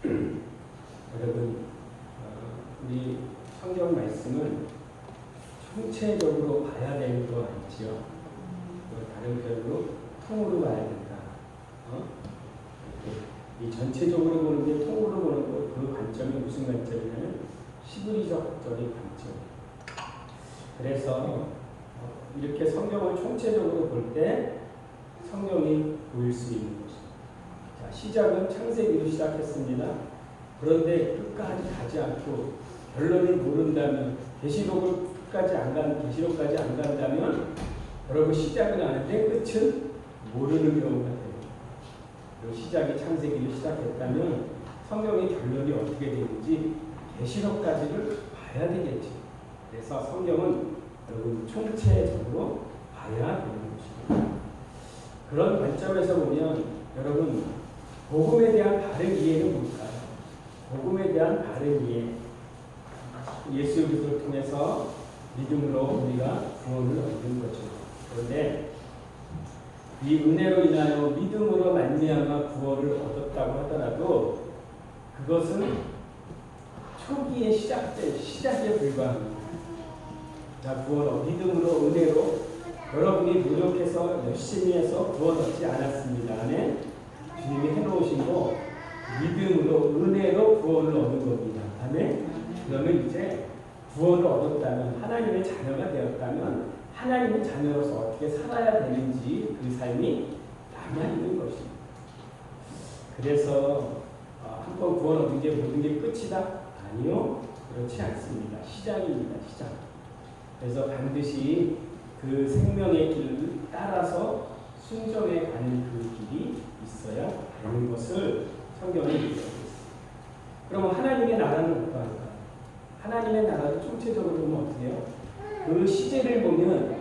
여러분, 우리 성경 말씀은 총체적으로 봐야 되는 거 아니지요? 다른 표현으로 통으로 봐야 된다. 이 전체적으로 보는 게 통으로 보는 거, 그 관점이 무슨 관점이냐면 시브리적적인 관점. 그래서 이렇게 성경을 총체적으로 볼 때 성경이 보일 수 있는 것입니다. 자, 시작은 창세기로 시작했습니다. 그런데 끝까지 가지 않고 결론을 모른다면 계시록까지 안 간다면 여러분 시작은 아는데 끝은 모르는 경우가 돼요. 그리고 시작이 창세기로 시작했다면 성경의 결론이 어떻게 되는지 계시록까지를 봐야 되겠지. 그래서 성경은 여러분 총체적으로 봐야 되는 것입니다. 그런 관점에서 보면 여러분 복음에 대한 바른 이해는 뭘까요? 복음에 대한 바른 이해, 예수 그리스도를 통해서 믿음으로 우리가 구원을 얻는 거죠. 그런데 이 은혜로 인하여 믿음으로 말미암아 구원을 얻었다고 하더라도 그것은 초기에 시작에 불과합니다. 자, 믿음으로 은혜로 여러분이 노력해서 열심히 해서 구원 얻지 않았습니다. 아멘. 주님이 해놓으신 거 믿음으로 은혜로 구원을 얻은 겁니다. 아멘. 그러면 이제 구원을 얻었다면 하나님의 자녀가 되었다면 하나님의 자녀로서 어떻게 살아야 되는지 그 삶이 남아있는 것입니다. 그래서 한번 구원 얻은 게 모든 게 끝이다? 아니요. 그렇지 않습니다. 시작입니다. 시작. 그래서 반드시 그 생명의 길을 따라서 순정해 가는 그 길이 있어야 되는 것을 성경에 얘기하고 있습니다. 그럼 하나님의 나라는 어떠할까요? 하나님의 나라도 총체적으로 보면 어떻게 해요? 그 시제를 보면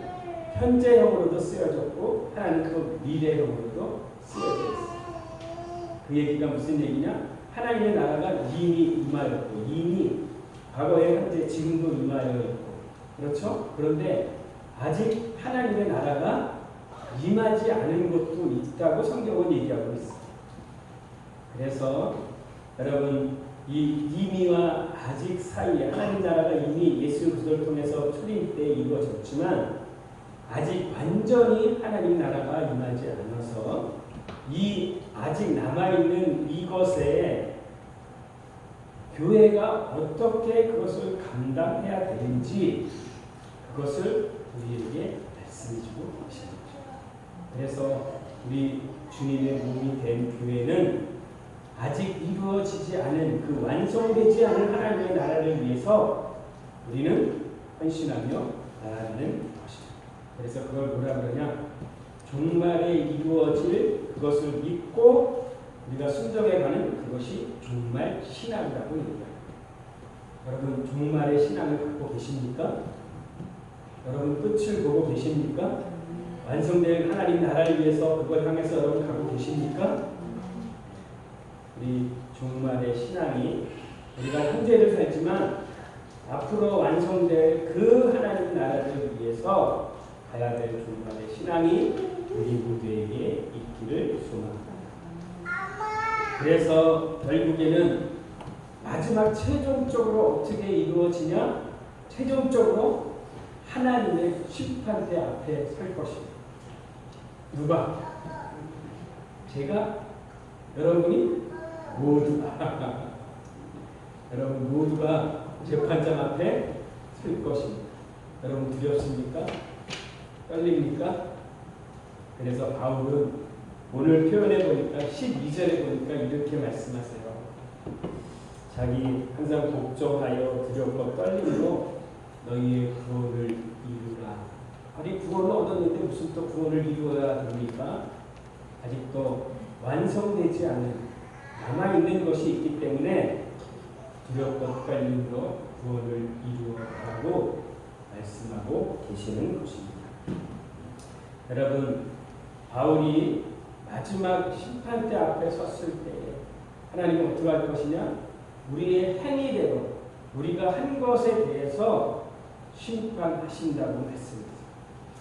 현재형으로도 쓰여졌고 하나님 그 미래형으로도 쓰여져 있어요. 그 얘기가 무슨 얘기냐? 하나님의 나라가 이미 임하였고 이미 과거에 현재 지금도 임하였고 그렇죠? 그런데 아직 하나님의 나라가 임하지 않은 것도 있다고 성경은 얘기하고 있습니다. 그래서 여러분 이 이미와 아직 사이에 하나님 나라가 이미 예수 그리스도를 통해서 초림 때 이루어졌지만 아직 완전히 하나님 나라가 임하지 않아서 이 아직 남아있는 이것에 교회가 어떻게 그것을 감당해야 되는지 그것을 우리에게 말씀해주고 계십니다. 그래서 우리 주님의 몸이 된 교회는 아직 이루어지지 않은 그 완성되지 않은 하나님의 나라를 위해서 우리는 헌신하며 나아가는 것입니다. 그래서 그걸 뭐라 그러냐? 종말에 이루어질 그것을 믿고 우리가 순종해가는 그것이 종말 신앙이라고 얘기합니다. 여러분 종말의 신앙을 갖고 계십니까? 여러분 끝을 보고 계십니까? 완성될 하나님 나라를 위해서 그걸 향해서 여러분 가고 계십니까? 우리 종말의 신앙이 우리가 현재를 살지만 앞으로 완성될 그 하나님 나라를 위해서 가야 될 종말의 신앙이 우리 모두에게 있기를 소망합니다. 그래서 결국에는 마지막 최종적으로 어떻게 이루어지냐? 최종적으로 하나님의 심판대 앞에 설 것입니다. 누가? 제가? 여러분이? 모두가 여러분 모두가 재판장 앞에 설 것입니다. 여러분 두렵습니까? 떨립니까? 그래서 바울은 오늘 표현해 보니까 12절에 보니까 이렇게 말씀하세요. 자기 항상 복종하여 두렵고 떨림으로 너희의 구원을 이루라. 아니 구원을 얻었는데 무슨 또 구원을 이루어야 됩니까? 아직도 완성되지 않은 남아있는 것이 있기 때문에 두렵고 떨림으로 구원을 이루어라고 말씀하고 계시는 것입니다. 여러분 바울이 마지막 심판대 앞에 섰을 때 하나님은 어떻게 할 것이냐? 우리의 행위대로 우리가 한 것에 대해서 심판하신다고 말씀합니다.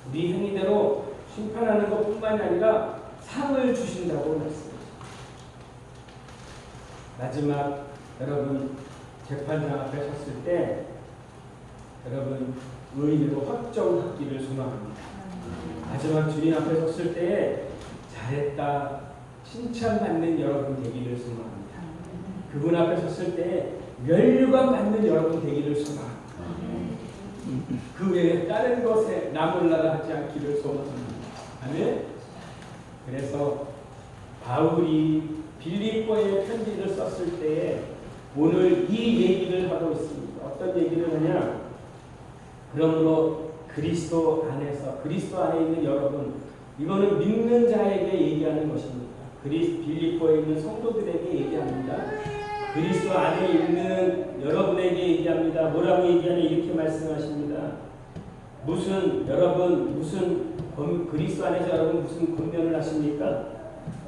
우리 행위대로 심판하는 것뿐만이 아니라 상을 주신다고 말씀합니다. 마지막 여러분 재판장 앞에 섰을 때 여러분 의인으로 확정받기를 소망합니다. 마지막 주님 앞에 섰을 때에 잘했다 칭찬받는 여러분 되기를 소망합니다. 그분 앞에 섰을 때에 멸류관 받는 여러분 되기를 소망합니다. 그 외에 다른 것에 나몰라라 하지 않기를 소망합니다. 아멘. 그래서 바울이 빌립보에 편지를 썼을 때에 오늘 이 얘기를 하고 있습니다. 어떤 얘기를 하냐? 그러므로 그리스도 안에 있는 여러분, 이거는 믿는 자에게 얘기하는 것입니다. 빌립보에 있는 성도들에게 얘기합니다. 그리스도 안에 있는 여러분에게 얘기합니다. 뭐라고 얘기하냐? 이렇게 말씀하십니다. 그리스도 안에서 여러분 무슨 권면을 하십니까?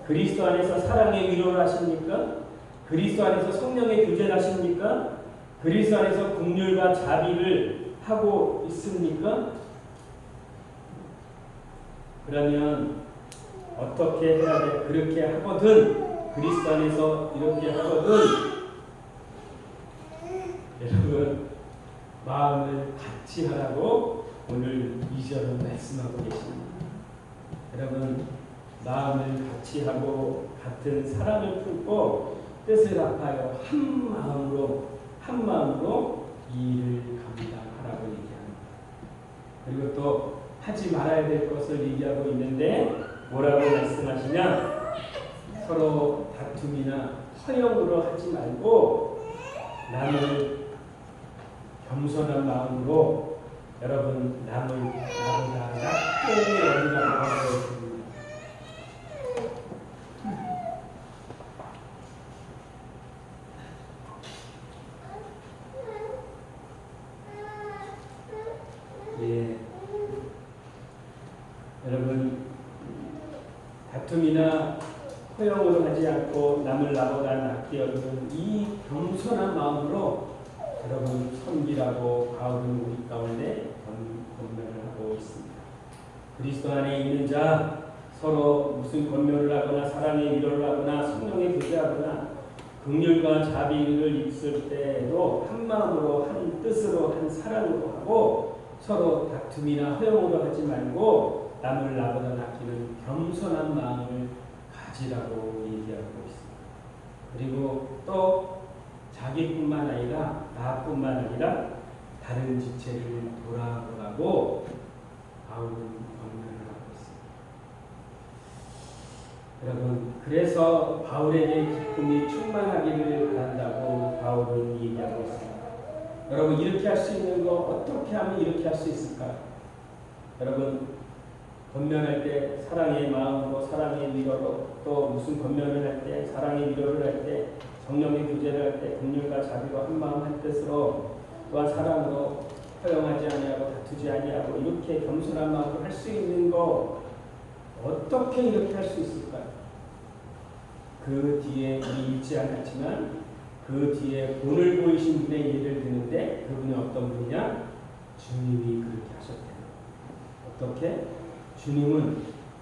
그리스도 안에서 사랑의 위로를 하십니까? 그리스도 안에서 성령의 교제를 하십니까? 그리스도 안에서 긍휼과 자비를 하고 있습니까? 그러면 어떻게 해야 돼? 그렇게 하거든, 그리스도 안에서 이렇게 하거든, 여러분 마음을 같이 하라고 오늘 2절은 말씀하고 계십니다. 여러분 마음을 같이 하고 같은 사랑을 품고 뜻을 합하여 한 마음으로 이 일을 감당하라고 얘기합니다. 그리고 또 하지 말아야 될 것을 얘기하고 있는데 뭐라고 말씀하시냐? 서로 다툼이나 허영으로 하지 말고 남을 겸손한 마음으로 여러분 남을 나보다 낮게 여기라고 하고 있습니다. 예, 여러분 다툼이나 허영으로 하지 않고 남을 나보다 낮게 여기는 이 겸손한 마음으로 여러분 섬기라고 바울은 우리 가운데 권면을 하고 있습니다. 그리스도 안에 있는 자 서로 무슨 권면을 하거나 사랑의 위로를 하거나 성령의 교제하거나 긍휼과 자비를 있을 때도 한 마음으로 한 뜻으로 한 사랑으로 하고 서로 다툼이나 허영으로 하지 말고 남을 나보다 아끼는 겸손한 마음을 가지라고 얘기하고 있습니다. 그리고 또 자기뿐만 아니라 나뿐만 아니라 다른 지체를 돌아보라고 바울은 권면을 하고 있습니다. 여러분 그래서 바울에게 기쁨이 충만하기를 바란다고 바울은 얘기하고 있습니다. 여러분 이렇게 할 수 있는 거 어떻게 하면 이렇게 할 수 있을까요? 여러분 권면할 때 사랑의 마음으로 사랑의 위로로 또 무슨 권면을 할 때 사랑의 위로를 할 때 성령의 교제를 할 때 긍휼과 자비로 한 마음 한 뜻으로 또한 사랑으로 허용하지 아니하고 다투지 아니하고 이렇게 겸손한 마음으로 할 수 있는 거 어떻게 이렇게 할 수 있을까요? 그 뒤에 우리 읽지 않았지만 그 뒤에 본을 보이신 분의 예를 드는데 그분이 어떤 분이냐? 주님이 그렇게 하셨대요. 어떻게? 주님은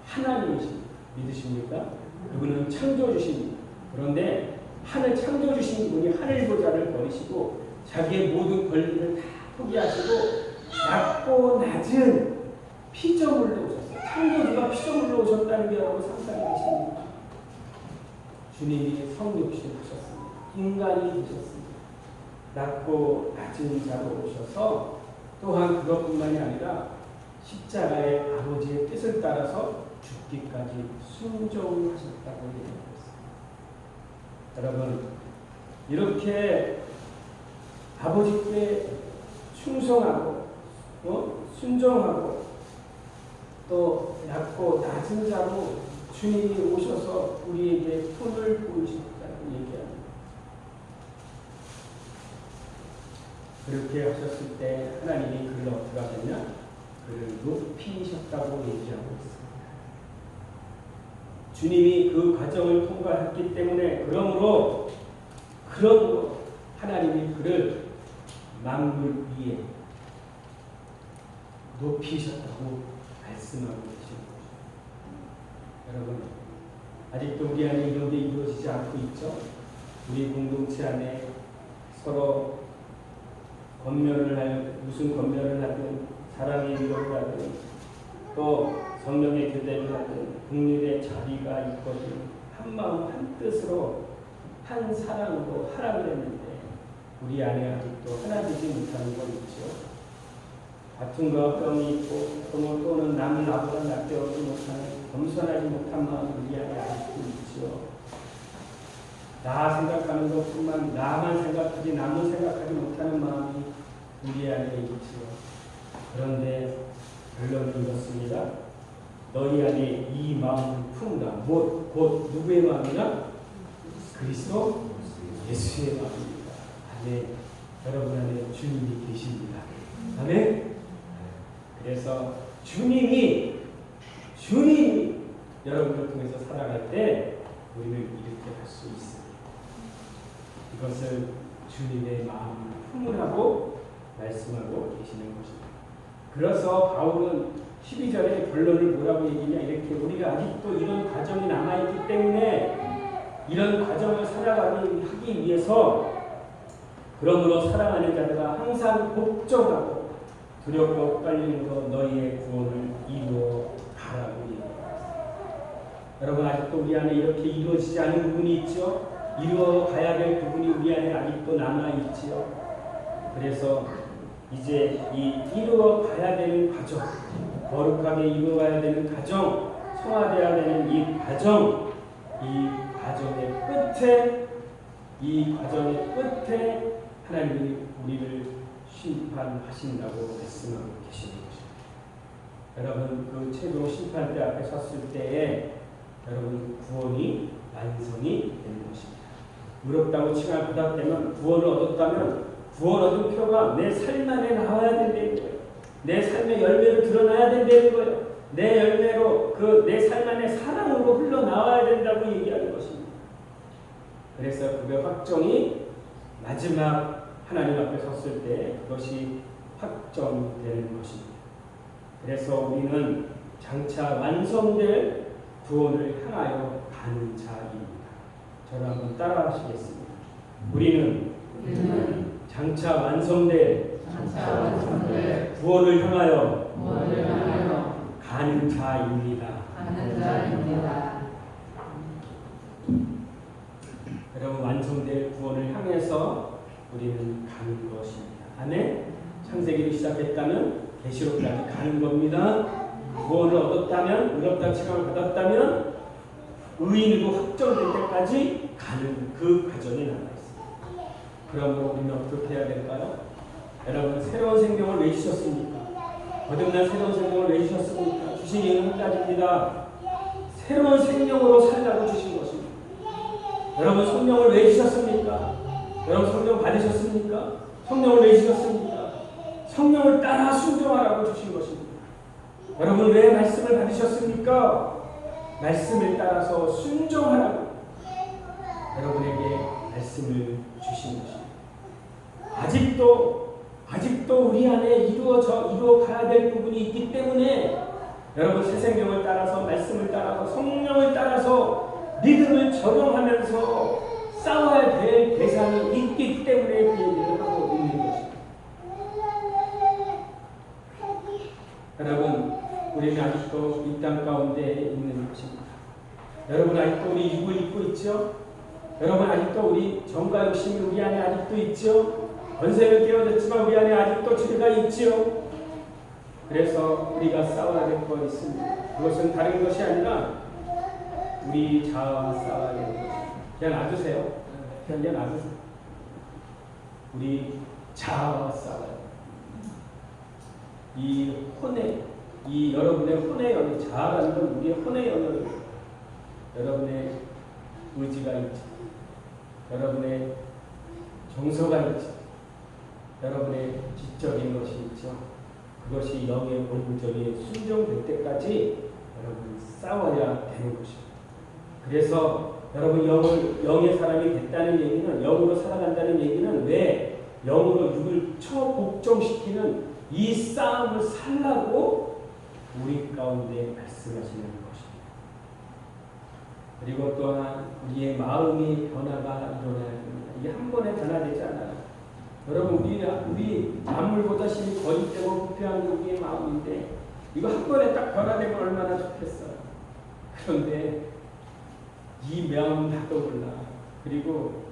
하나님이십니다. 믿으십니까? 그분은 창조주십니다. 그런데 하늘 창조주신 분이 하늘 보좌를 버리시고 자기의 모든 권리를 다 포기하시고 낮고 낮은 피조물로 오셨어요. 창조주가 피조물로 오셨다는 게 여러분 상상이 되십니까? 주님이 성육신 하셨습니다. 인간이 되셨습니다. 낮고 낮은 자로 오셔서 또한 그것뿐만이 아니라 십자가의 아버지의 뜻을 따라서 죽기까지 순종하셨다고 얘기하고 있습니다. 여러분 이렇게 아버지께 충성하고 순종하고 또 낮고 낮은 자로 주님이 오셔서 우리에게 손을 보이셨다고 얘기합니다. 그렇게 하셨을 때 하나님이 그를 어떻게 하셨냐? 그를 높이셨다고 얘기하고 있습니다. 주님이 그 과정을 통과했기 때문에 그러므로 하나님이 그를 만물 위에 높이셨다고 말씀하고 계십니다. 여러분 아직도 우리 안에 이런 게 이루어지지 않고 있죠? 우리 공동체 안에 서로 무슨 권면을 하든 사랑의 위로를 하든 또 성령의 교대를 하든 국률의 자비가 있거든 한마음 한뜻으로 한 사랑으로 하라고 했는데 우리 안에 아직도 하나 되지 못하는 거 있죠. 다툼과 뻥이 있고 또는 남을 나보다 낫게 여기지 못하는 겸손하지 못한 마음이 우리 안에 아직도 있죠. 나 생각하는 것뿐만 나만 생각하지 남을 생각하지 못하는 마음이 우리 안에 있죠. 그런데 결론은 이렇습니다. 너희 안에 이 마음을 품으라. 곧 누구의 마음이냐? 그리스도 예수의 마음입니다. 아멘. 여러분 안에 주님이 계십니다. 아멘. 그래서 주님이 여러분을 통해서 살아갈 때 우리를 이렇게 할 수 있습니다. 이것을 주님의 마음을 품으라고 말씀하고 계시는 것입니다. 그래서 바울은 12절에 결론을 뭐라고 얘기냐 이렇게 우리가 아직도 이런 과정이 남아있기 때문에 이런 과정을 살아가기 위해서 그러므로 사랑하는 자들아 항상 복종하고 두렵고 엇갈리는 것 너희의 구원을 이루어 가라고 얘기합니다. 여러분 아직도 우리 안에 이렇게 이루어지지 않은 부분이 있죠. 이루어 가야 될 부분이 우리 안에 아직도 남아있지요. 그래서 이제 이 이루어 가야 되는 과정, 거룩하게 이루어가야 되는 과정, 성화되어야 되는 이 과정의 끝에 하나님이 우리를 심판하신다고 말씀하고 계시는 것입니다. 여러분 그 최종 심판대 앞에 섰을 때에 여러분 구원이 완성이 되는 것입니다. 의롭다고 칭함 받았다면 구원을 얻었다면 구원 얻은 표가 내 삶 안에 나와야 된다는 거예요. 내 삶의 열매로 드러나야 된다는 거예요. 내 열매로 내 삶 안에 사랑으로 흘러나와야 된다고 얘기하는 것입니다. 그래서 그의 확정이 마지막 하나님 앞에 섰을 때 그것이 확정되는 것입니다. 그래서 우리는 장차 완성될 구원을 향하여 가는 자입니다. 저를 한번 따라하시겠습니다. 우리는 장차 완성될 구원을 향하여 가는 자입니다. 여러분 완성될 구원을 향해서 우리는 가는 것입니다. 아멘. 창세기를 시작했다면 계시록까지 가는 겁니다. 구원을 얻었다면 의롭다 칭함을 받았다면 의인으로 확정될 때까지 가는 그 과정에 남아 있습니다. 그러므로 우리는 어떻게 해야 될까요? 여러분 새로운 생명을 왜 주셨습니까? 거듭난 새로운 생명을 왜 주셨습니까? 주신 이유는 한 가지입니다. 새로운 생명으로 살라고 주신 것입니다. 여러분 성령을 왜 주셨습니까? 여러분 성령 받으셨습니까? 성령을 왜 주셨습니까? 성령을 따라 순종하라고 주신 것입니다. 여러분 왜 말씀을 받으셨습니까? 말씀을 따라서 순종하라고 여러분에게 말씀을 주신 것입니다. 아직도 우리 안에 이루어 가야 될 부분이 있기 때문에 여러분 새 생명을 따라서 말씀을 따라서 성령을 따라서 믿음을 적용하면서 싸워야 될 대상이 있기 때문에 그 얘기를 하고 있는 것입니다. 여러분 우리는 아직도 이 땅 가운데 있는 것입니다. 여러분 아직도 우리 육을 입고 있죠? 여러분 아직도 우리 정과 욕심이 우리 안에 아직도 있죠? 권세는 깨어졌지만 우리 안에 아직도 죄가 있지요. 그래서 우리가 싸워야 될 거 있습니다. 그것은 다른 것이 아니라 우리 자아와 싸워야 되는 것입니다. 그냥 놔두세요. 그냥 놔두세요. 우리 자아와 싸워요. 이 여러분의 혼의 연애, 자아라는 건 우리의 혼의 연애입니다. 여러분의 의지가 있지, 여러분의 정서가 있지, 여러분의 지적인 것이 있죠. 그것이 영의 본질에 순종될 때까지 여러분 싸워야 되는 것입니다. 그래서 여러분 영의 사람이 됐다는 얘기는, 영으로 살아간다는 얘기는 왜 영으로 육을 초복종시키는 이 싸움을 살라고 우리 가운데 말씀하시는 것입니다. 그리고 또한 우리의 마음이 변화가 일어나야 됩니다. 이게 한 번에 변화되지 않아요. 여러분 우리 만물보다 심히 거짓되고 부패한 게 우리의 마음인데 이거 한 번에 딱 변화되면 얼마나 좋겠어요. 그런데 이 마음 다 떠올라. 그리고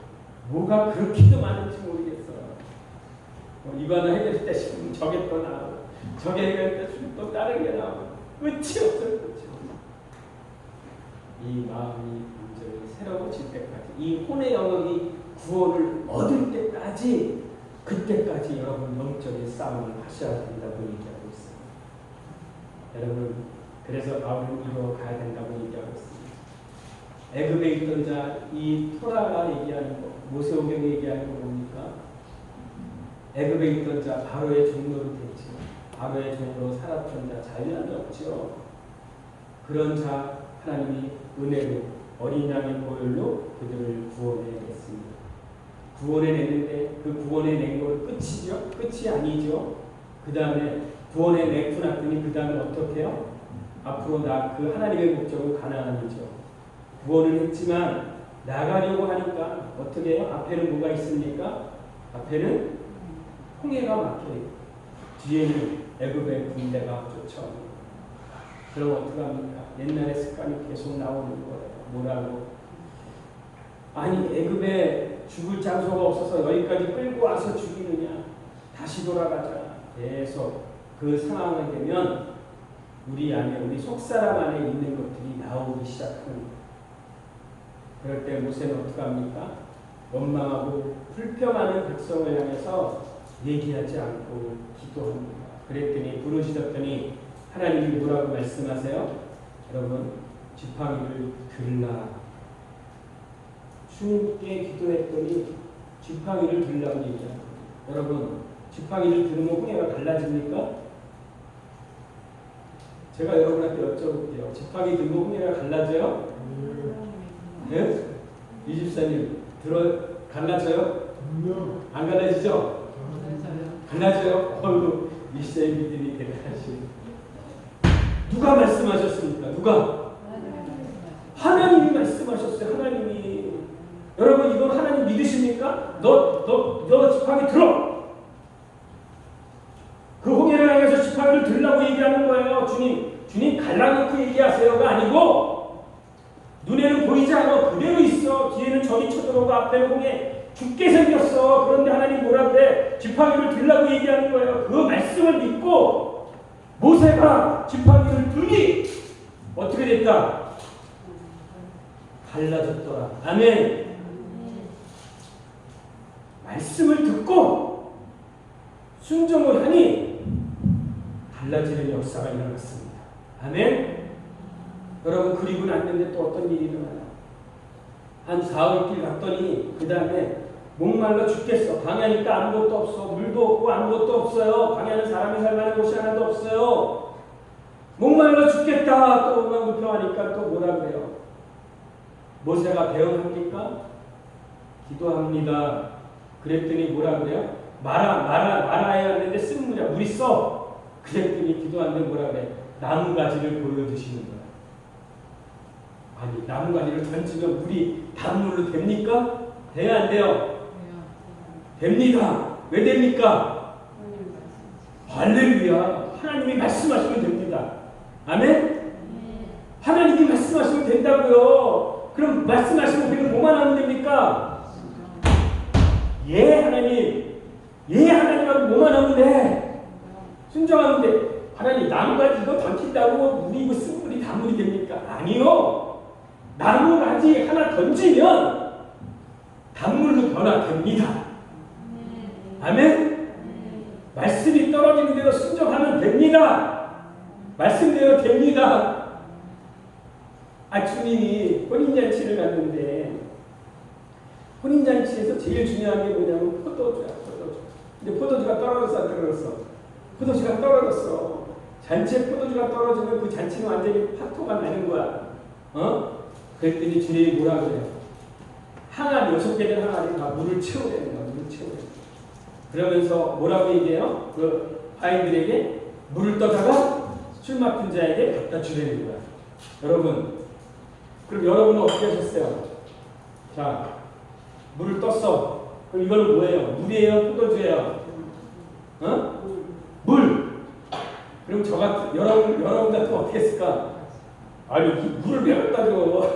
뭐가 그렇게도 많은지 모르겠어요. 이거 하나 해결할 때 싶으면 저게 또 나오고 저게 해결할 때 싶으면 또 다른 게 나오고 끝이 없어요. 끝이 없어요. 이 마음이 완전히 새로워질 때까지 이 혼의 영역이 구원을 얻을 때까지 그때까지 여러분 영적인 싸움을 하셔야 된다고 얘기하고 있습니다. 여러분 그래서 바울은 이거 가야 된다고 얘기하고 있습니다. 애굽에 있던 자 이 토라가 얘기하는 거 모세오경이 얘기하는 거 뭡니까? 애굽에 있던 자 바로의 종로로 됐지. 바로의 종로로 살았던 자 자유함이 없죠. 그런 자 하나님이 은혜로 어린 양의 보혈로 그들을 구원해냈습니다. 구원해냈는데 그 구원해낸 건 끝이죠? 끝이 아니죠. 그 다음에 구원해내고 났더니 그 다음에 어떻게 해요? 앞으로 그 하나님의 목적은 가나안이죠. 구원을 했지만 나가려고 하니까 어떻게 해요? 앞에는 뭐가 있습니까? 앞에는 홍해가 막혀있고 뒤에는 애굽의 군대가 쫓아옵니다. 그럼 어떻게 합니까? 옛날의 습관이 계속 나오는 거예요. 뭐라고? 아니 애굽에 죽을 장소가 없어서 여기까지 끌고 와서 죽이느냐? 다시 돌아가자. 계속 그 상황이 되면 우리 안에 우리 속사람 안에 있는 것들이 나오기 시작합니다. 그럴 때 모세는 어떻게 합니까? 원망하고 불평하는 백성을 향해서 얘기하지 않고 기도합니다. 그랬더니 부르시더니 하나님이 뭐라고 말씀하세요? 여러분 지팡이를 들라. 주님께 기도했더니 지팡이를 들라고 얘기합니다. 여러분 지팡이를 들으면 홍해가 갈라집니까? 제가 여러분한테 여쭤볼게요. 지팡이 들고 홍해가 갈라져요? 네? 이 집사님 갈라져요? 안 갈라지죠? 갈라져요? 어이구 이 집사님 믿음이 대단하시. 누가 말씀하셨습니까? 누가? 하나님이 말씀하셨어요. 하나님이. 여러분 이건 하나님 믿으십니까? 너 지팡이 들어. 그 홍해를 향해서 지팡이를 들라고 얘기하는 거예요. 주님 갈라놓고 얘기하세요가 아니고 눈에는 보이지 않아. 그대로 있어. 뒤에는 적이 쳐들어오고 앞에는 홍해 죽게 생겼어. 그런데 하나님 뭐라 그래? 지팡이를 들라고 얘기하는 거예요. 그 말씀을 믿고 모세가 지팡이를 들니 어떻게 됐다? 갈라졌더라. 아멘. 말씀을 듣고 순종을 하니 달라지는 역사가 일어났습니다. 아멘. 여러분 그리고 났는데 또 어떤 일이 일어나요? 한 사흘길 갔더니 그 다음에 목말라 죽겠어. 광야니까 아무것도 없어. 물도 없고 아무것도 없어요. 광야는 사람이 살 만한 곳이 하나도 없어요. 목말라 죽겠다. 또 불평하니까 또 뭐라 그래요? 모세가 대응합니까? 기도합니다. 그랬더니 뭐라 그래요? 말아야 하는데 쓴 물이야. 물이 써. 그랬더니 기도하는데 뭐라 그래? 나무가지를 보여주시는 거야. 아니 나무가지를 던지면 물이 단물로 됩니까? 돼야 안 돼요? 됩니다. 왜 됩니까? 할렐루야. 하나님이 말씀하시면 됩니다. 아멘? 하나님이 말씀하시면 된다고요. 그럼 말씀하시면 우리는 뭐만 하면 됩니까? 예 하나님. 예 하나님하고 뭐만 하면 돼? 순종하면 돼. 하나님 나무가지 이거 던진다고 물이 이거 쓴 물이 단물이 됩니까? 아니요. 나무가지 하나 던지면 단물로 변화됩니다. 아멘? 말씀이 떨어지는 대로 순종하면 됩니다. 말씀대로 됩니다. 주님이 혼인잔치를 갔는데 혼인잔치에서 제일 중요한 게 뭐냐면 포도주야. 근데 포도주가 떨어졌어 안 떨어졌어? 포도주가 떨어졌어. 잔치에 포도주가 떨어지면 그 잔치는 완전히 파토가 나는 거야. 그랬더니 주님이 뭐라 그래요? 항아리 6개는 항아리 다 물을 채우려는 거야. 물을 채우려는 거야. 그러면서 뭐라고 얘기해요? 그 과인들에게 물을 떠다가 술 맡은 자에게 갖다 주려는 거야. 여러분 그럼 여러분은 어떻게 하셨어요? 자, 물을 떴어. 그럼 이거는 뭐예요? 물이에요? 포도주예요? 어? 물! 그럼 여러분 같으면 어떻게 했을까? 아니, 물을 왜 갖다 줘?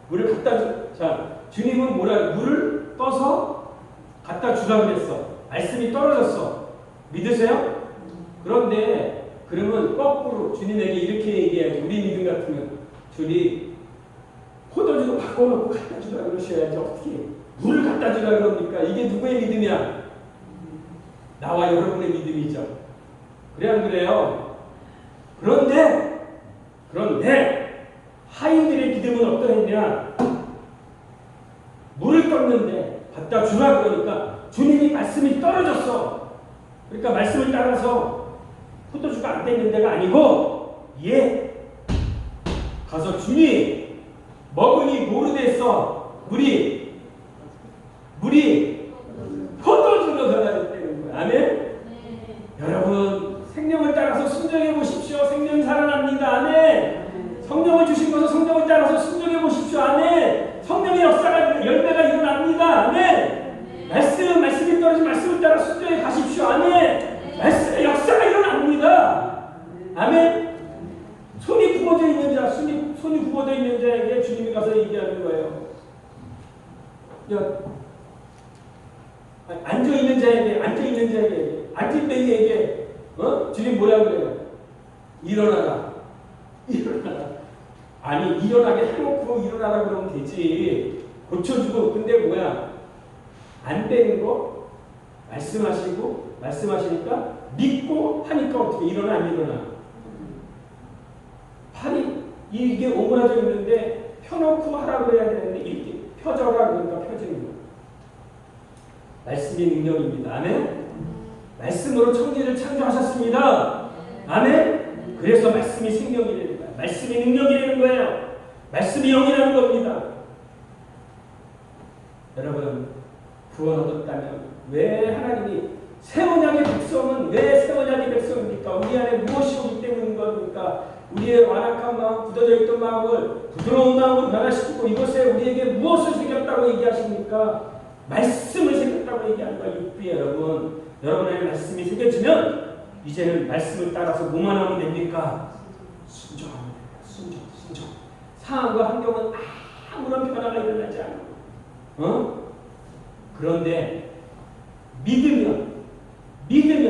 물을 갖다 줘. 자, 주님은 물을 떠서 갖다 주라고 그랬어. 말씀이 떨어졌어. 믿으세요? 그런데, 그러면 거꾸로 주님에게 이렇게 얘기해야지. 우리 믿음 같으면, 주님, 포도주도 바꿔놓고 갖다 주라고 그러셔야지. 어떻게 물을 갖다 주라고 그럽니까? 이게 누구의 믿음이야? 나와 여러분의 믿음이죠. 그래, 안 그래요? 그런데 하인들의 믿음은 어떠했냐? 물을 떴는데 갖다 주라 그러니까 주님이 말씀이 떨어졌어. 그러니까 말씀을 따라서 포도주가 안 되는 데가 아니고 가서 주님 먹으니 모르겠어. 물이 포도주로 변화됐다는 거야. 아멘? 여러분 생명을 따라서 순종해 보십시오. 생명이 살아납니다. 아멘. 성령을 주신 것은 성령을 따라서 순종해 보십시오. 아멘. 성령의 역사가 열매가 일어납니다. 아멘. 말씀이 떨어진 말씀을 따라 순종해 가십시오. 아멘. 말씀의 역사가 일어납니다. 아멘. 손이 굽어져 있는 자, 손이 굽어져 있는 자에게 주님이 가서 얘기하는 거예요. 앉아 있는 자에게, 앉은 자에게, 주님 뭐라 그래요? 일어나라. 아니, 일어나게 해놓고 일어나라 그러면 되지. 고쳐주고, 근데 뭐야? 안 되는 거? 말씀하시니까, 믿고 하니까 어떻게 일어나, 안 일어나? 팔이, 이게 오므라져 있는데, 펴놓고 하라고 해야 되는데, 이렇게 펴져라 그러니까 펴지는 거. 말씀의 능력입니다. 아멘? 말씀으로 천지를 창조하셨습니다. 아멘? 그래서 말씀이 생명이 되는 거예요. 말씀이 능력이 되는 거예요. 말씀이 영이라는 겁니다. 여러분, 구원 얻었다면 왜 하나님이 새 언약의 백성은 왜 새 언약의 백성입니까? 우리 안에 무엇이 오기 때문인 겁니까? 우리의 완악한 마음, 굳어져 있던 마음을 부드러운 마음으로 변화시키고 이것에 우리에게 무엇을 새겼다고 얘기하십니까? 말씀을 새겼다고 얘기하는 거예요. 육비 여러분. 여러분의 말씀이 새겨지면 이제는 말씀을 따라서 뭐만 하면 됩니까? 순종하면 됩니다. 순종. 상황과 환경은 아무런 변화가 일어나지 않고 그런데 믿으면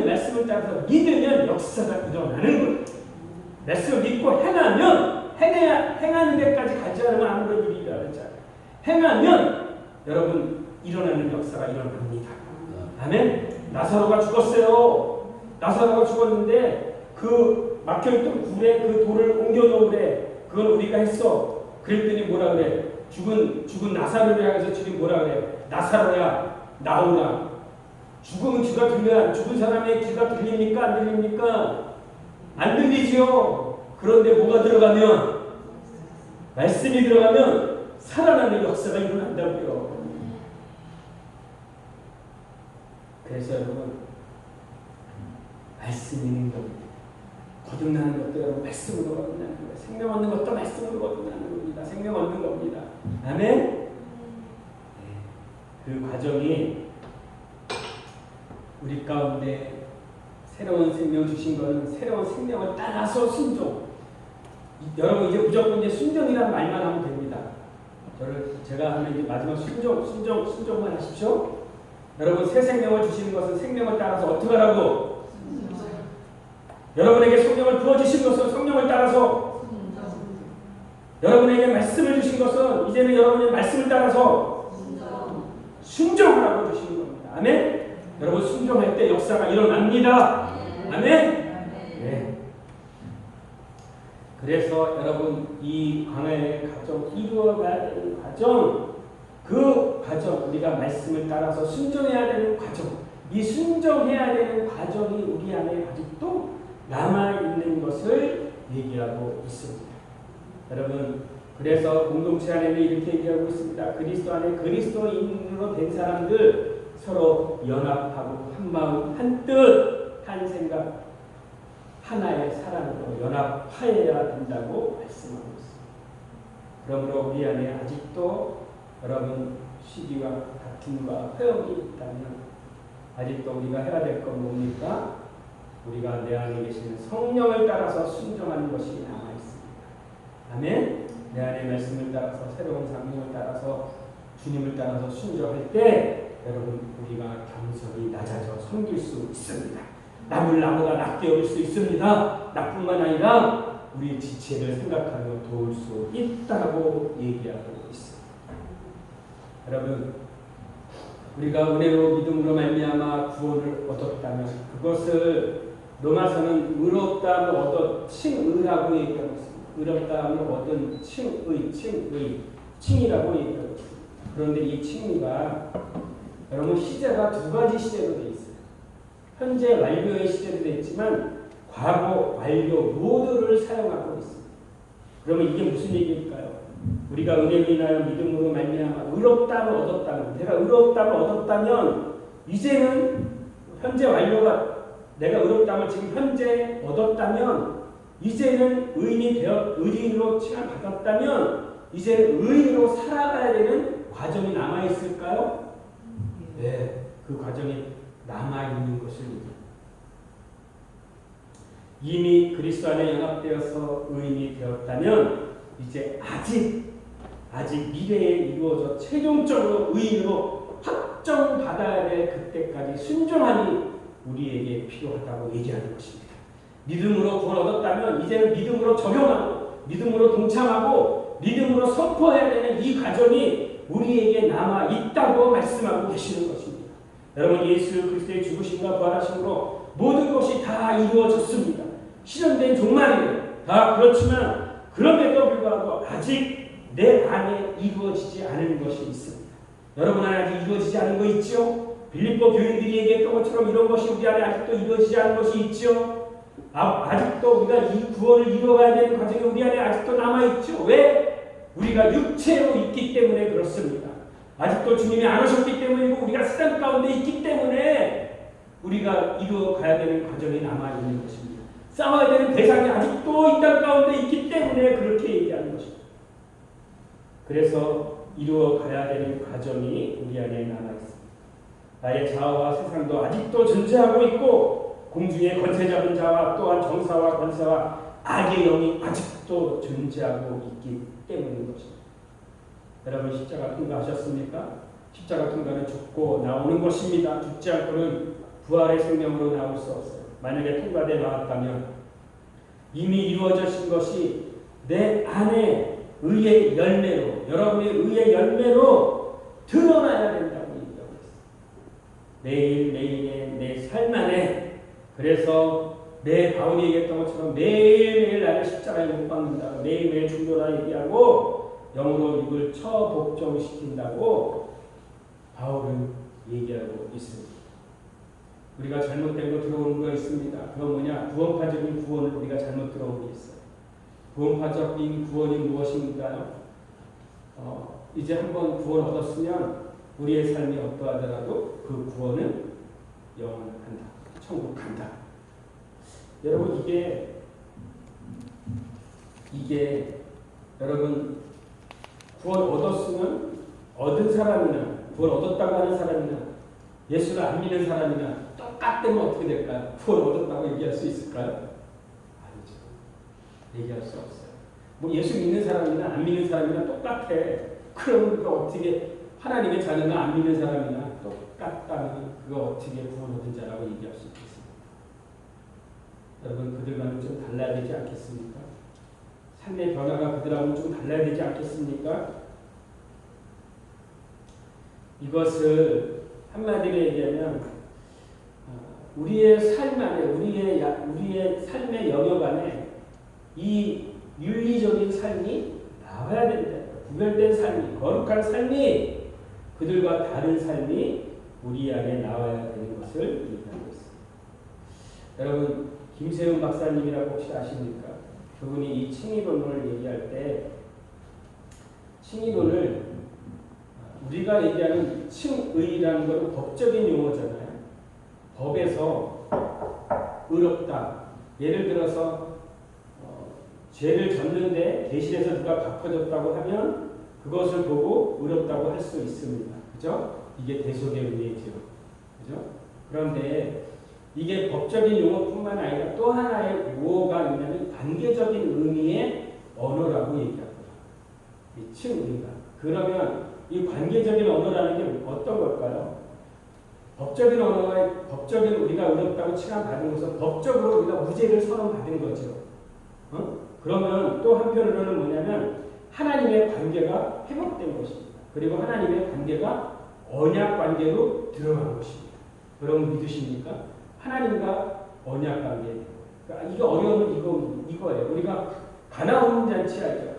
말씀을 따라서 믿으면 역사가 일어나는 거예요. 말씀을 믿고 행하는 데까지 가지 않으면 아무런 일이 일어나지 않아요. 행하면 여러분 일어나는 역사가 일어납니다. 아멘. 나사로가 죽었어요. 나사로가 죽었는데 그 막혀있던 굴에 그 돌을 옮겨 놓으래. 그건 우리가 했어. 그랬더니 뭐라 그래? 죽은 나사로를 향해서 주님 뭐라 그래? 나사로야 나오라. 죽은 귀가 들려야 죽은 사람의 귀가 들립니까? 안 들립니까? 안 들리지요. 그런데 뭐가 들어가면 말씀이 들어가면 살아나는 역사가 일어난다고요. 그래서 여러분 말씀이 있는 겁니다. 거듭나는 것도 여러분 말씀으로 거듭나는 거예요. 생명 얻는 것도 말씀으로 거듭나는 겁니다. 생명 얻는 겁니다. 아멘? 그 과정이 우리 가운데 새로운 생명 주신 것은 새로운 생명을 따라서 순종. 여러분 이제 무조건 이제 순종이라는 말만 하면 됩니다. 제가 하면 이제 마지막 순종만 하십시오. 여러분 새 생명을 주시는 것은 생명을 따라서 어떻게 하라고? 여러분에게 성령을 부어주신 것은 성령을 따라서 여러분에게 말씀을 주신 것은 이제는 여러분의 말씀을 따라서 순종하라고 주시는 겁니다. 아멘? 여러분 순종할 때 역사가 일어납니다. 아멘? 네. 그래서 여러분 이 광야의 과정, 이루어가야 되는 과정, 그 과정, 우리가 말씀을 따라서 순종해야 되는 과정, 이 순종해야 되는 과정이 우리 안에 아직도 남아있는 것을 얘기하고 있습니다. 여러분 그래서 공동체 안에는 이렇게 얘기하고 있습니다. 그리스도 안에 그리스도인으로 된 사람들 서로 연합하고 한 마음, 한 뜻, 한 생각, 하나의 사랑으로 연합하여야 된다고 말씀하고 있습니다. 그러므로 우리 안에 아직도 여러분 시기와 다툼과 허영이 있다면 아직도 우리가 해야 될 건 뭡니까? 우리가 내 안에 계시는 성령을 따라서 순종하는 것이 남아있습니다. 아멘? 내 안에 말씀을 따라서 새로운 상명을 따라서 주님을 따라서 순종할 때 여러분 우리가 겸손히 낮아져 섬길 수 있습니다. 남을 나보다 낮게 여길 수 있습니다. 나뿐만 아니라 우리의 지체를 생각하며 도울 수 있다고 얘기하고 있습니다. 여러분 우리가 은혜로 믿음으로 말미암아 구원을 얻었다면 그것을 로마서는 의롭다함을 얻어 칭의라고 얘기하고 있습니다. 의롭다함을 얻은 칭이라고 얘기하고 있습니다. 그런데 이 칭의가 여러분 시제가 두 가지 시제로 되어 있어요. 현재 완료의 시제로 되어 있지만 과거 완료 모두를 사용하고 있습니다. 그러면 이게 무슨 얘기일까요? 우리가 은혜로 인하여 믿음으로 말미암아 의롭다함을 얻었다면 내가 의롭다함을 얻었다면 이제는 현재 완료가 내가 의롭다함을 지금 현재 얻었다면 이제는 의인으로 칭을 받았다면 이제는 의인으로 살아가야 되는 과정이 남아있을까요? 네, 그 과정이 남아있는 것입니다. 이미 그리스도 안에 연합되어서 의인이 되었다면 이제 아직 미래에 이루어져 최종적으로 의인으로 확정받아야 될 그때까지 순종하니 우리에게 필요하다고 얘기하는 것입니다. 믿음으로 구원 얻었다면 이제는 믿음으로 적용하고 믿음으로 동참하고 믿음으로 선포해야 되는 이 과정이 우리에게 남아있다고 말씀하고 계시는 것입니다. 여러분 예수 그리스도의 죽으심과 부활하심으로 모든 것이 다 이루어졌습니다. 실현된 종말이에요. 다 그렇지만 그럼에도 불구하고 아직 내 안에 이루어지지 않은 것이 있습니다. 여러분 안에 아직 이루어지지 않은 거 있죠? 빌립보 교인들이 얘기했던 것처럼 이런 것이 우리 안에 아직도 이루어지지 않은 것이 있죠? 아직도 우리가 이 구원을 이루어가야 되는 과정이 우리 안에 아직도 남아있죠? 왜? 우리가 육체로 있기 때문에 그렇습니다. 아직도 주님이 안 오셨기 때문이고 우리가 세상 가운데 있기 때문에 우리가 이루어가야 되는 과정이 남아있는 것입니다. 싸워야 되는 대상이 아직도 이 땅 가운데 있기 때문에 그렇게 얘기하는 것입니다. 그래서 이루어가야 되는 과정이 우리 안에 남아있습니다. 나의 자아와 세상도 아직도 존재하고 있고 공중의 권세 잡은 자와 또한 정사와 권세와 악의 영이 아직도 존재하고 있기 때문인 것입니다. 여러분 십자가 통과하셨습니까? 십자가 통과는 죽고 나오는 것입니다. 죽지 않고는 부활의 생명으로 나올 수 없어요. 만약에 통과돼 나왔다면 이미 이루어진 것이 내 안에 의의 열매로 여러분의 의의 열매로 드러나야 된다고 얘기하고 있습니다. 매일매일의 내 삶 안에 그래서 내 바울이 얘기했던 것처럼 매일매일 나를 십자가에 못 박는다고 매일매일 중도라 얘기하고 영으로 입을 처복종시킨다고 바울은 얘기하고 있습니다. 우리가 잘못된 거 들어오는 거 있습니다. 그건 뭐냐? 구원파적인 구원을 우리가 잘못 들어온 게 있어요. 구원파적인 구원이 무엇인가요? 이제 한번 구원 얻었으면 우리의 삶이 어떠하더라도 그 구원은 영원한다. 천국 간다. 여러분 이게 여러분 구원 얻었으면 얻은 사람이나 구원 얻었다고 하는 사람이나 예수를 안 믿는 사람이나 똑같으면 어떻게 될까요? 구원 얻었다고 얘기할 수 있을까요? 아니죠. 얘기할 수 없어요. 뭐 예수 믿는 사람이나 안 믿는 사람이나 똑같아. 그럼 그거 어떻게 하나님의 자녀나 안 믿는 사람이나 똑같다면 그거 어떻게 구원 얻은 자라고 얘기할 수 있겠습니까? 여러분 그들과는 좀 달라야 되지 않겠습니까? 삶의 변화가 그들하고는 좀 달라야 되지 않겠습니까? 이것을 한마디로 얘기하면 우리의 삶 안에 우리의 삶의 영역 안에 이 윤리적인 삶이 나와야 된다. 구별된 삶이 거룩한 삶이 그들과 다른 삶이 우리 안에 나와야 되는 것을 얘기하고 있습니다. 여러분 김세훈 박사님이라고 혹시 아십니까? 그분이 이 칭의론을 얘기할 때 칭의론을 우리가 얘기하는 칭의라는 것은 법적인 용어잖아요. 법에서 의롭다. 예를 들어서 죄를 졌는데 대신해서 누가 갚아줬다고 하면 그것을 보고 의롭다고 할 수 있습니다. 그죠? 이게 대속의 은혜죠. 그죠? 그런데 이게 법적인 용어뿐만 아니라 또 하나의 무엇가 있냐면 관계적인 의미의 언어라고 얘기합니다. 이 칭의가. 그러면 이 관계적인 언어라는 게 어떤 걸까요? 법적인 언어가 법적인 우리가 의롭다고 칭함받은 것은 법적으로 우리가 무죄를 선언받은 거죠. 그러면 또 한편으로는 뭐냐면 하나님의 관계가 회복된 것입니다. 그리고 하나님의 관계가 언약 관계로 들어간 것입니다. 여러분 믿으십니까? 하나님과 언약 관계. 그러니까 이게 어려운 이거예요. 우리가 가나운 잔치 알죠?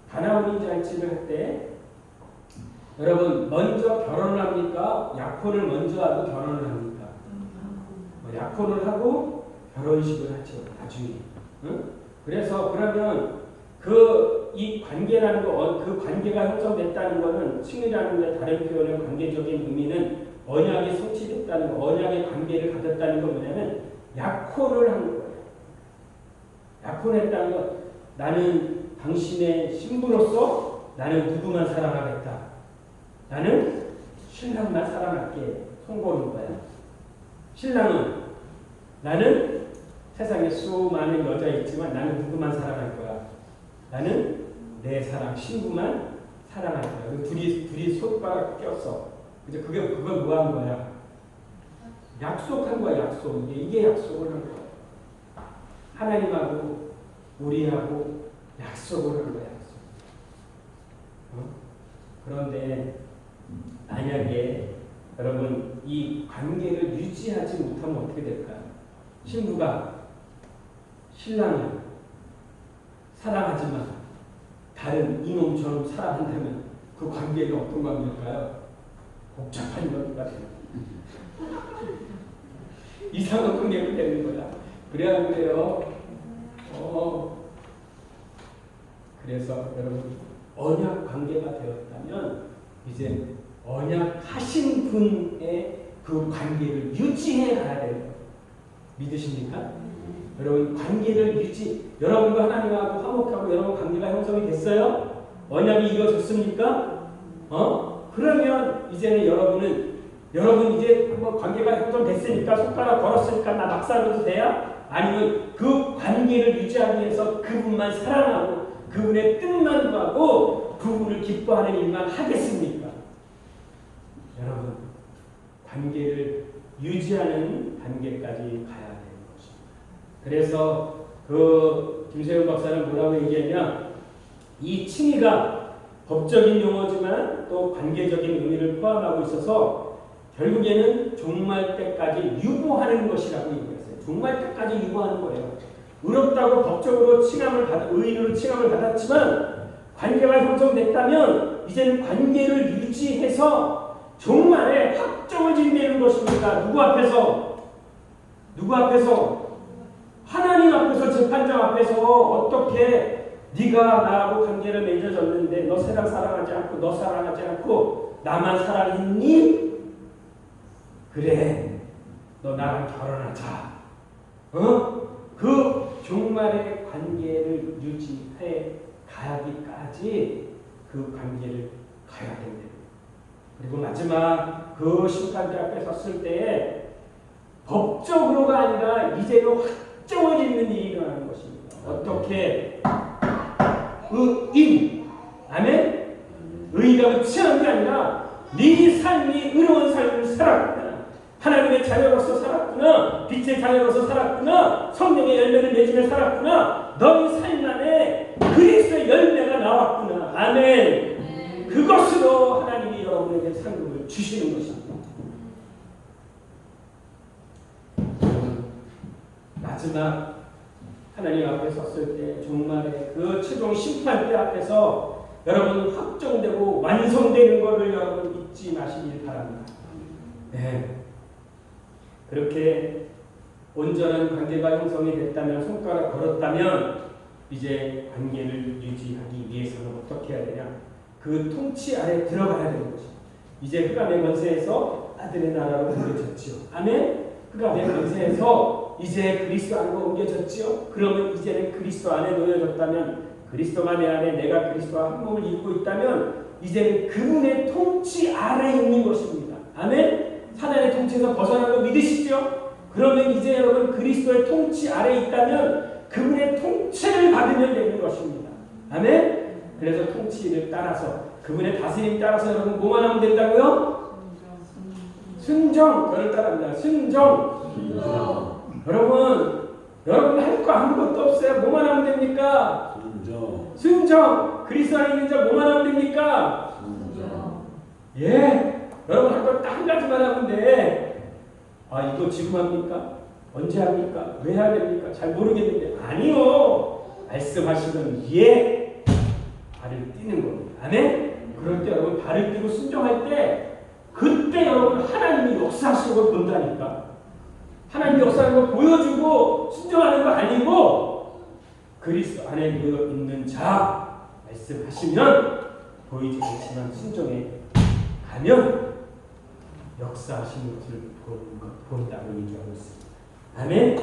가나운 잔치를 할 때 여러분 먼저 결혼을 합니까? 약혼을 먼저 하고 결혼을 합니까? 약혼을 하고 결혼식을 하죠. 나중에. 그래서 그러면 이 관계라는 그 관계가 형성됐다는 것은 칭의라는 게 다른 표현의 관계적인 의미는 언약이 성취됐다는 거, 언약의 관계를 가졌다는 건 뭐냐면 약혼을 한 거예요. 약혼했다는 건 나는 당신의 신부로서 나는 누구만 사랑하겠다. 나는 신랑만 사랑할게. 손고는 거야. 신랑은 나는 세상에 수많은 여자 있지만 나는 누구만 사랑할 거야. 나는 내 사랑 신부만 사랑할 거야. 둘이 손가락 꼈어. 그죠? 그걸 뭐 한 거야? 약속한 거야. 약속. 이게 약속을 한 거야. 하나님하고 우리하고 약속을 한 거야. 약속. 그런데 만약에 여러분 이 관계를 유지하지 못하면 어떻게 될까요? 신부가 신랑을 사랑하지만 다른 이놈처럼 사랑한다면 그 관계는 어떤 관계일까요? 복잡한 관계가 됩니다. 이상한 관계가 되는 거야. 그래야 그래요. 그래서 여러분 언약 관계가 되었다면 이제 언약하신 분의 그 관계를 유지해 가야 돼요. 믿으십니까? 여러분 관계를 여러분과 하나님하고 화목하고 여러분 관계가 형성이 됐어요? 언약이 이루어졌습니까? 그러면 이제는 여러분 이제 한번 관계가 형성됐으니까 손가락 걸었으니까 나 막 살아도 돼요? 아니면 그 관계를 유지하기 위해서 그분만 사랑하고 그분의 뜻만 구하고 그분을 기뻐하는 일만 하겠습니까? 여러분 관계를 유지하는 단계까지 가야 되는 것입니다. 그래서 김세윤 박사는 뭐라고 얘기하냐, 이 칭의가 법적인 용어지만 또 관계적인 의미를 포함하고 있어서 결국에는 종말 때까지 유보하는 것이라고 얘기했어요. 종말 때까지 유보하는 거예요. 의롭다고 법적으로 의인으로 칭함을 받았지만 관계가 형성됐다면 이제는 관계를 유지해서 종말에 확정을 짓는 것입니다. 누구 앞에서? 하나님 앞에서, 재판장 앞에서 어떻게 네가 나하고 관계를 맺어졌는데 너 세상 사랑하지 않고 너 사랑하지 않고 나만 사랑했니? 그래, 너 나랑 결혼하자. 그 종말의 관계를 유지해 가기까지 그 관계를 가야 된다. 그리고 마지막 그 심판대 앞에 섰을 때 법적으로가 아니라 이제는 확정을 짓는 일이 일어나는 것입니다. 어떻게? 의인, 아멘? 의인이라고 칭하는 게 아니라 네 삶이 의로운 삶을 살았구나. 하나님의 자녀로서 살았구나. 빛의 자녀로서 살았구나. 성령의 열매를 맺으며 살았구나. 너희 삶 안에 그리스도의 열매가 나왔구나. 아멘. 그것으로 하나님이 여러분에게 상급을 주시는 것입니다. 마지막 하나님 앞에 섰을 때 종말의 그 최종 심판대 앞에서 여러분 확정되고 완성되는 것을 여러분 잊지 마시길 바랍니다. 네. 그렇게 온전한 관계가 형성이 됐다면, 손가락 걸었다면 이제 관계를 유지하기 위해서는 어떻게 해야 되냐? 그 통치 아래 들어가야 되는 것입니다. 이제 흑암의 권세에서 아들의 나라로 옮겨졌지요. 아멘? 흑암의 권세에서 이제 그리스도 안으로 옮겨졌지요. 그러면 이제는 그리스도 안에 놓여졌다면, 그리스도가 내 안에, 내가 그리스도와 한 몸을 이루고 있다면 이제는 그분의 통치 아래에 있는 것입니다. 아멘. 사단의 통치에서 벗어난 거 믿으시죠? 그러면 이제 여러분 그리스도의 통치 아래에 있다면 그분의 통치를 받으면 되는 것입니다. 아멘. 그래서 통치를 따라서, 그분의 다스림 따라서 여러분 뭐만 하면 된다고요? 순종. 저를 따라합니다. 순종. 여러분 할 거 아무것도 없어요. 뭐만 하면 됩니까? 순종. 그리스도 안에 있는 자 뭐만 하면 됩니까? 순종. 예. 여러분 할 거 딱 한 가지만 하면 돼. 아, 이거 지금 합니까? 언제 합니까? 왜 해야 됩니까? 잘 모르겠는데. 아니요. 말씀하시면 예. 발을 띄는 겁니다. 아멘? 그럴 때 여러분 발을 띄고 순종할 때, 그때 여러분 하나님이 역사하시는 걸 본다니까. 하나님이 역사하는 걸 보여주고 순종하는 거 아니고, 그리스도 안에 모여 있는 자 말씀하시면 보이지 않지만 순종해 가면 역사하시는 것을 본다고 얘기하고 있습니다. 아멘?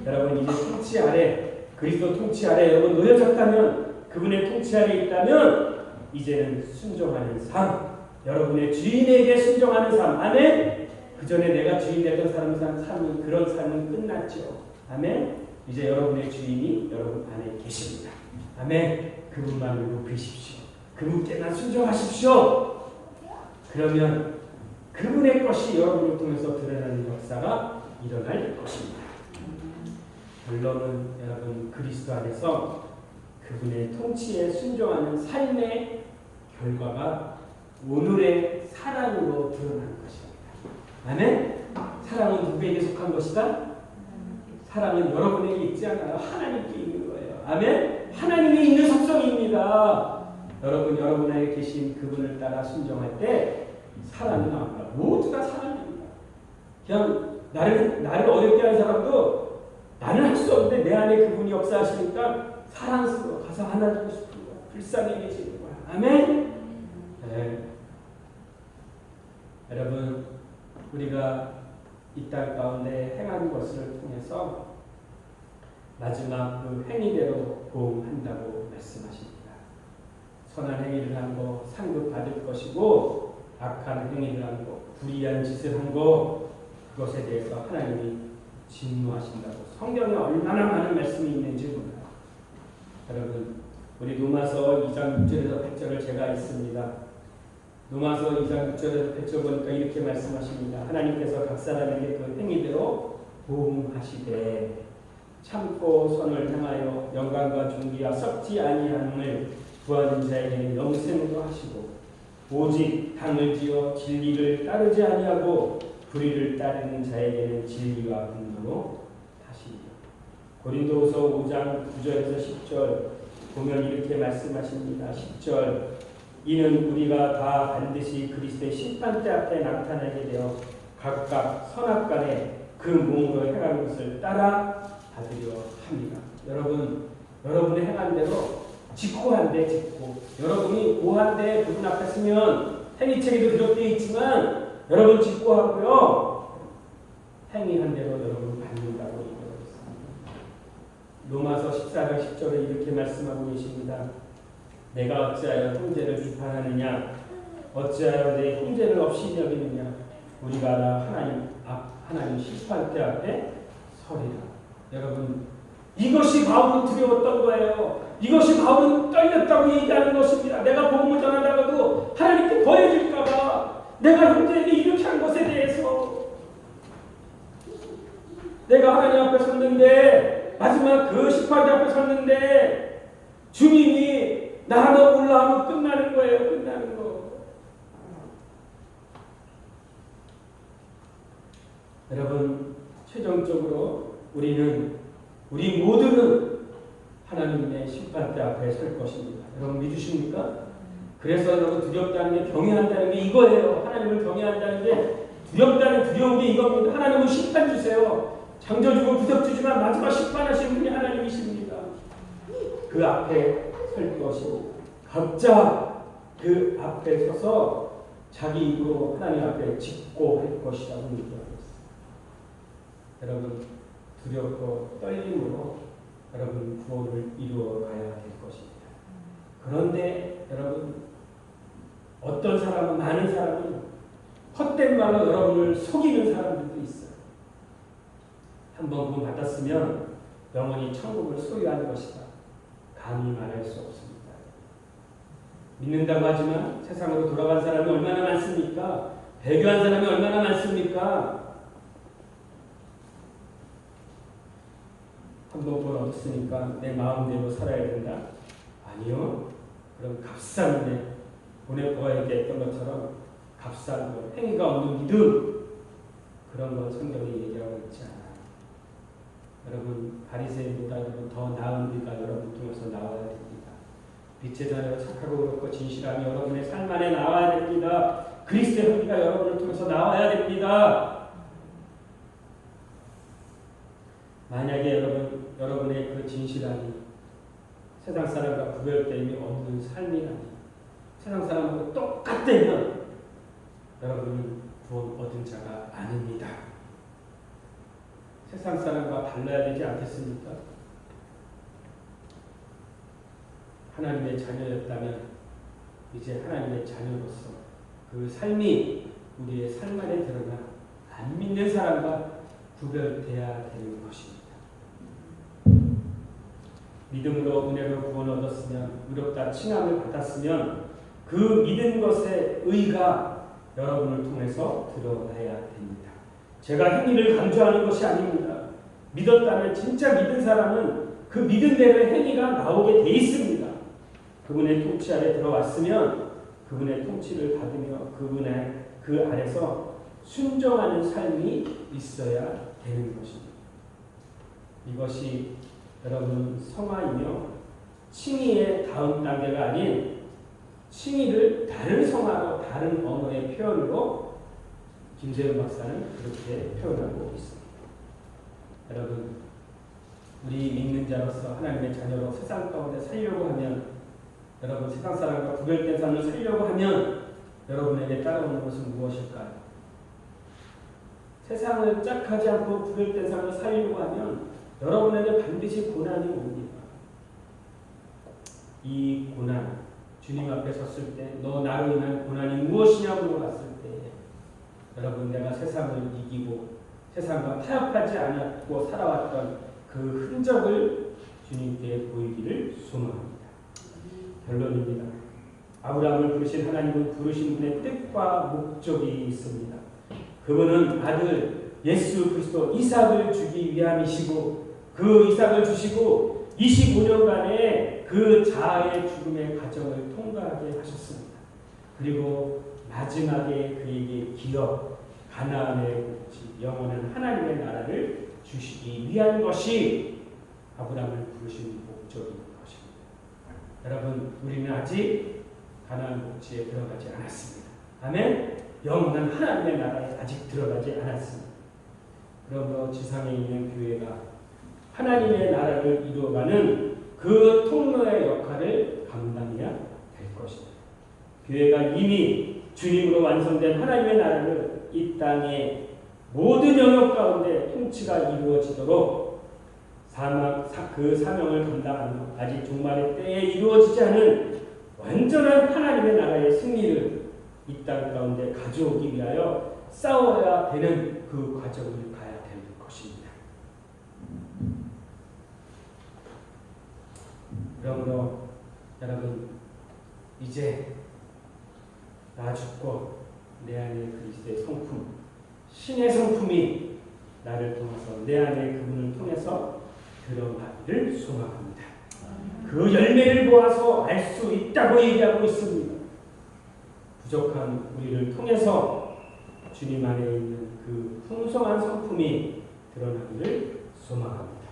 여러분 이제 통치 아래, 그리스도 통치 아래 여러분 놓여졌다면, 그분의 통치 아래 있다면 이제는 순종하는 삶, 여러분의 주인에게 순종하는 삶. 아멘? 그 전에 내가 주인 되던 삶은 그런 삶은 끝났죠. 아멘? 이제 여러분의 주인이 여러분 안에 계십니다. 아멘? 그분만을 높이십시오. 그분께만 순종하십시오. 그러면 그분의 것이 여러분을 통해서 드러나는 역사가 일어날 것입니다. 결론은 여러분 그리스도 안에서 그분의 통치에 순종하는 삶의 결과가 오늘의 사랑으로 드러나는 것입니다. 아멘? 사랑은 누구에게 속한 것이다? 사랑은 여러분에게 있지 않아요. 하나님께 있는 거예요. 아멘? 하나님이 있는 속성입니다. 여러분 안에 계신 그분을 따라 순종할 때 사랑이 나옵니다. 모두 다 사랑입니다. 그냥 나를 어렵게 하는 사람도 나는 할 수 없는데 내 안에 그분이 역사하시니까 사랑스러워. 가서 안아주고 싶은 거야. 불쌍히 계시는 거야. 아멘? 네. 여러분, 우리가 이 땅 가운데 행한 것을 통해서 마지막 그 행위대로 보응한다고 말씀하십니다. 선한 행위를 한 거 상급 받을 것이고, 악한 행위를 한 거, 불의한 짓을 한 거, 그것에 대해서 하나님이 진노하신다고 성경에 얼마나 많은 말씀이 있는지 몰라요. 여러분, 우리 로마서 2장 6절에서 8절을 제가 읽습니다. 로마서 2장 6절에서 8절 보니까 이렇게 말씀하십니다. 하나님께서 각 사람에게 그 행위대로 보응하시되 참고 선을 향하여 영광과 존귀와 썩지 아니함을 구하는 자에게는 영생으로 하시고, 오직 당을 지어 진리를 따르지 아니하고 불의를 따르는 자에게는 진리와 분노로 하시리라. 고린도후서 5장 9절에서 10절 보면 이렇게 말씀하십니다. 10절 이는 우리가 다 반드시 그리스도의 심판대 앞에 나타나게 되어 각각 선악간에 그 몸으로 행한 것을 따라 받으려 합니다. 여러분의 행한 대로 직고한 대 직고, 여러분이 고한 대 그분 앞에 서면 행위책에도 기록되어 있지만 여러분 직고하고요, 행위한 대로 여러분 받는다고 얘기하고 있습니다. 로마서 14장 10절에 이렇게 말씀하고 계십니다. 내가 어찌하여 형제를 비판하느냐, 어찌하여 내 형제를 없이 여기느냐, 우리가 다 하나님 심판대 앞에 서리라. 여러분, 이것이 바울은 두려웠던 거예요. 이것이 바울은 떨렸다고 얘기하는 것입니다. 내가 복음을 전하다가도 하나님께 버려질까 봐, 내가 형제에게 이렇게 한 것에 대해서 내가 하나님 앞에 섰는데, 마지막 그 심판대 앞에 섰는데 주님이 나 너 몰라 하면 끝나는 거예요. 끝나는 거. 여러분, 최종적으로 우리 모두는 하나님의 심판대 앞에 설 것입니다. 여러분 믿으십니까? 그래서 여러분 두렵다는 게, 경외한다는 게 이거예요. 하나님을 경외한다는 게, 두렵다는 두려운 게 이겁니다. 하나님은 심판 주세요. 창조주고 부석주지만 마지막 심판하시는 분이 하나님이십니다. 그 앞에 설 것이고, 각자 그 앞에 서서 자기 입으로 하나님 앞에 짓고 할 것이라고 얘기하고 있습니다. 여러분, 두렵고 떨림으로 여러분 구원을 이루어 가야 될 것입니다. 그런데 여러분 어떤 사람은 많은 사람은 헛된 말로 여러분을 속이는 사람들도 있어요. 한번 구원 받았으면 영원히 천국을 소유할 것이다. 감히 말할 수 없습니다. 믿는다고 하지만 세상으로 돌아간 사람이 얼마나 많습니까? 배교한 사람이 얼마나 많습니까? 한번 구원 얻었으니까 내 마음대로 살아야 된다? 아니요. 그럼 값싼 은혜, 보네포가 얘기했던 것처럼 값싼 것, 행위가 없는 믿음, 그런 건 성경이 얘기하고 있지 않아요. 여러분 바리새인보다 여러분 더 나은 비가 여러분 통해서 나와야 됩니다. 빛의 자녀로 착하고 그렇고 진실함이 여러분의 삶 안에 나와야 됩니다. 그리스도의 향기가 여러분을 통해서 나와야 됩니다. 만약에 여러분의 그 진실함이 세상 사람과 구별됨이 없는 삶이라니, 세상 사람하고 똑같다면 여러분은 구원 얻은 자가 아닙니다. 세상 사람과 달라야 되지 않겠습니까? 하나님의 자녀였다면 이제 하나님의 자녀로서 그 삶이 우리의 삶 안에 드러나 안 믿는 사람과 구별돼야 되는 것입니다. 믿음으로 은혜로 구원 얻었으면, 의롭다 칭함을 받았으면 그 믿은 것의 의가 여러분을 통해서 드러나야 됩니다. 제가 행위를 강조하는 것이 아닙니다. 믿었다면, 진짜 믿은 사람은 그 믿은 대로의 행위가 나오게 돼 있습니다. 그분의 통치 아래 들어왔으면 그분의 통치를 받으며 그분의 그 아래서 순종하는 삶이 있어야 되는 것입니다. 이것이 여러분 성화이며 칭의의 다음 단계가 아닌 칭의를 다른 성화로 다른 언어의 표현으로 김세윤 박사는 그렇게 표현하고 있습니다. 여러분 우리 믿는 자로서 하나님의 자녀로 세상 가운데 살려고 하면, 여러분 세상 사람과 구별된 삶을 살려고 하면 여러분에게 따라오는 것은 무엇일까요? 세상을 짝하지 않고 구별된 삶을 살려고 하면 여러분에게 반드시 고난이 옵니다. 이 고난, 주님 앞에 섰을 때 너 나로 인한 고난이 무엇이냐고 물어봤을 때 여러분 내가 세상을 이기고 세상과 타협하지 않았고 살아왔던 그 흔적을 주님께 보이기를 소망합니다. 결론입니다. 아브라함을 부르신 하나님은 부르신 분의 뜻과 목적이 있습니다. 그분은 아들 예수 그리스도 이삭을 주기 위함이시고 그 이삭을 주시고 25년간의 그 자아의 죽음의 과정을 통과하게 하셨습니다. 그리고 마지막에 그에게 기업, 가나안의 복지, 영원한 하나님의 나라를 주시기 위한 것이 아브라함을 부르신 목적인 것입니다. 여러분 우리는 아직 가나안 복지에 들어가지 않았습니다. 아멘. 영원한 하나님의 나라에 아직 들어가지 않았습니다. 그러므로 지상에 있는 교회가 하나님의 나라를 이루어가는 그 통로의 역할을 감당해야 될 것입니다. 교회가 이미 주님으로 완성된 하나님의 나라를 이 땅의 모든 영역 가운데 통치가 이루어지도록 그 사명을 감당하며 아직 종말의 때에 이루어지지 않은 완전한 하나님의 나라의 승리를 이 땅 가운데 가져오기 위하여 싸워야 되는 그 과정을 가야 될 것입니다. 그러므로 여러분 이제 나 죽고 내 안에 그리스도의 성품, 신의 성품이 나를 통해서 내 안에 그분을 통해서 드러나기를 소망합니다. 그 열매를 보아서 알 수 있다고 얘기하고 있습니다. 부족한 우리를 통해서 주님 안에 있는 그 풍성한 성품이 드러나기를 소망합니다.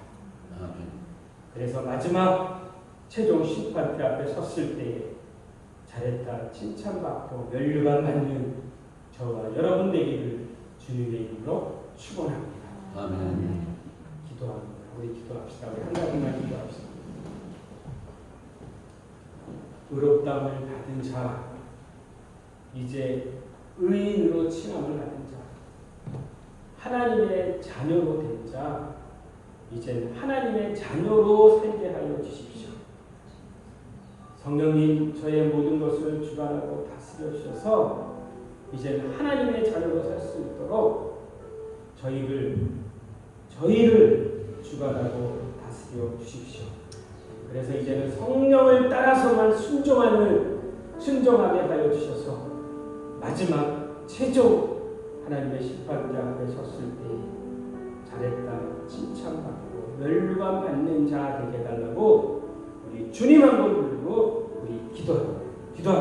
그래서 마지막 최종 심판대 앞에 섰을 때에 잘했다 칭찬받고 면류관 받는 저와 여러분 되기를 주님의 이름으로 축원합니다. 아멘. 기도합니다. 우리 기도합시다. 우리 한 가지만 기도합시다. 의롭다함을 받은 자, 이제 의인으로 칭함을 받은 자, 하나님의 자녀로 된 자, 이제 하나님의 자녀로 살게 하여 주십시오. 성령님 저의 모든 것을 주관하고 다스려 주셔서 이제 하나님의 자녀로 살 수 있도록 저희를 주관하고 다스려 주십시오. 그래서 이제는 성령을 따라서만 순종하게 하여 주셔서 마지막 최종 하나님의 심판자 앞에 섰을 때 잘했다 칭찬받고 멸류관 받는 자 되게 해달라고 우리 주님 한번 부르고 우리 기도합니다.